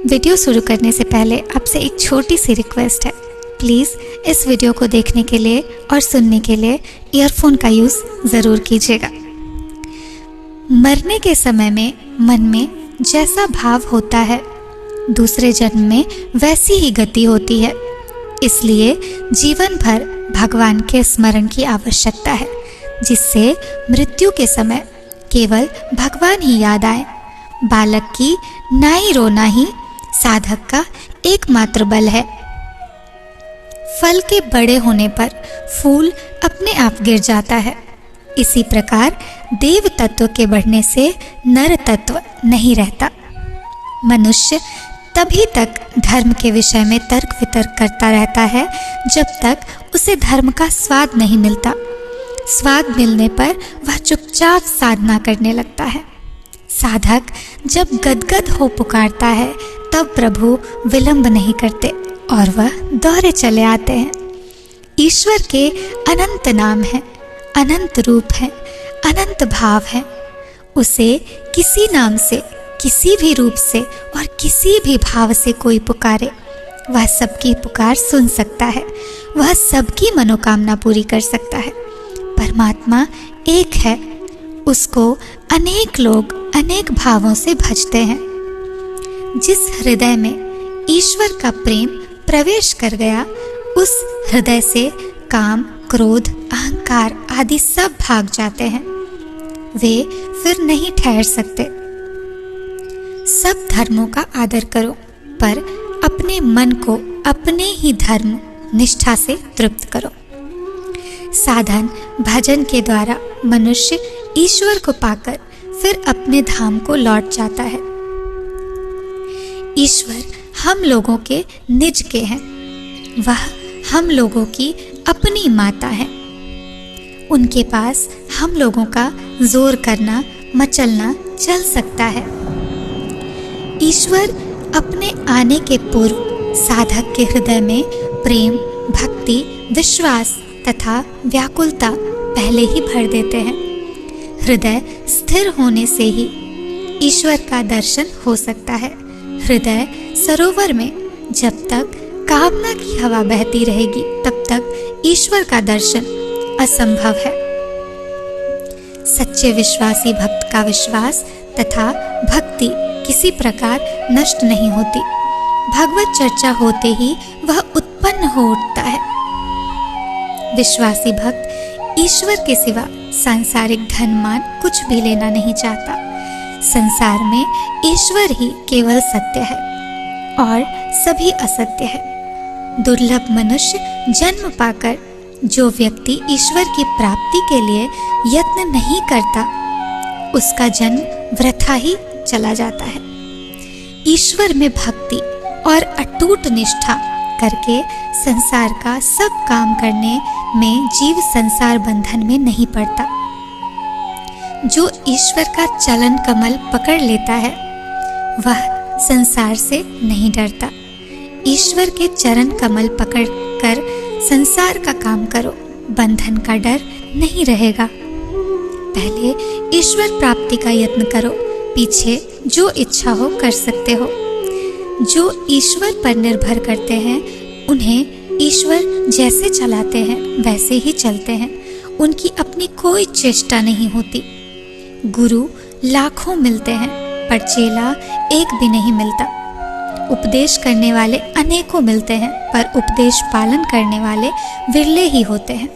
Video शुरू करने से पहले आपसे एक छोटी सी रिक्वेस्ट है। प्लीज़ इस वीडियो को देखने के लिए और सुनने के लिए ईयरफोन का यूज़ ज़रूर कीजिएगा। मरने के समय में मन में जैसा भाव होता है, दूसरे जन्म में वैसी ही गति होती है। इसलिए जीवन भर भगवान के स्मरण की आवश्यकता है, जिससे मृत्यु के समय केवल भगवान ही याद आए। बालक की नाई रोना ही साधक का एकमात्र बल है। फल के बड़े होने पर फूल अपने आप गिर जाता है। इसी प्रकार देव तत्व के बढ़ने से नर तत्व नहीं रहता। मनुष्य तभी तक धर्म के विषय में तर्क वितर्क करता रहता है जब तक उसे धर्म का स्वाद नहीं मिलता। स्वाद मिलने पर वह चुपचाप साधना करने लगता है। साधक जब गदगद हो पुकारता है तब प्रभु विलंब नहीं करते और वह दौड़े चले आते हैं। ईश्वर के अनंत नाम हैं, अनंत रूप हैं, अनंत भाव हैं। उसे किसी नाम से, किसी भी रूप से और किसी भी भाव से कोई पुकारे, वह सबकी पुकार सुन सकता है, वह सबकी मनोकामना पूरी कर सकता है। परमात्मा एक है, उसको अनेक लोग अनेक भावों से भजते हैं। जिस हृदय में ईश्वर का प्रेम प्रवेश कर गया, उस हृदय से काम, क्रोध, अहंकार आदि सब भाग जाते हैं। वे फिर नहीं ठहर सकते। सब धर्मों का आदर करो, पर अपने मन को अपने ही धर्म निष्ठा से तृप्त करो। साधन भजन के द्वारा मनुष्य ईश्वर को पाकर फिर अपने धाम को लौट जाता है। ईश्वर हम लोगों के निज के हैं, वह हम लोगों की अपनी माता है। उनके पास हम लोगों का जोर करना, मचलना चल सकता है। ईश्वर अपने आने के पूर्व साधक के हृदय में प्रेम, भक्ति, विश्वास तथा व्याकुलता पहले ही भर देते हैं। हृदय स्थिर होने से ही ईश्वर का दर्शन हो सकता है। हृदय सरोवर में जब तक कामना की हवा बहती रहेगी, तब तक ईश्वर का दर्शन असंभव है। सच्चे विश्वासी भक्त का विश्वास तथा भक्ति किसी प्रकार नष्ट नहीं होती। भगवत चर्चा होते ही वह उत्पन्न हो उठता है। विश्वासी भक्त ईश्वर के सिवा सांसारिक धन मान कुछ भी लेना नहीं चाहता। संसार में ईश्वर ही केवल सत्य है और सभी असत्य है। दुर्लभ मनुष्य जन्म पाकर जो व्यक्ति ईश्वर की प्राप्ति के लिए यत्न नहीं करता, उसका जन्म वृथा ही चला जाता है। ईश्वर में भक्ति और अटूट निष्ठा करके संसार का सब काम करने में जीव संसार बंधन में नहीं पड़ता। जो ईश्वर का चलन कमल पकड़ लेता है, वह संसार से नहीं डरता। ईश्वर के चरण कमल पकड़ कर संसार का काम करो, बंधन का डर नहीं रहेगा। पहले ईश्वर प्राप्ति का यत्न करो, पीछे जो इच्छा हो कर सकते हो। जो ईश्वर पर निर्भर करते हैं, उन्हें ईश्वर जैसे चलाते हैं वैसे ही चलते हैं। उनकी अपनी कोई चेष्टा नहीं होती। गुरु लाखों मिलते हैं, पर चेला एक भी नहीं मिलता। उपदेश करने वाले अनेकों मिलते हैं, पर उपदेश पालन करने वाले विरले ही होते हैं।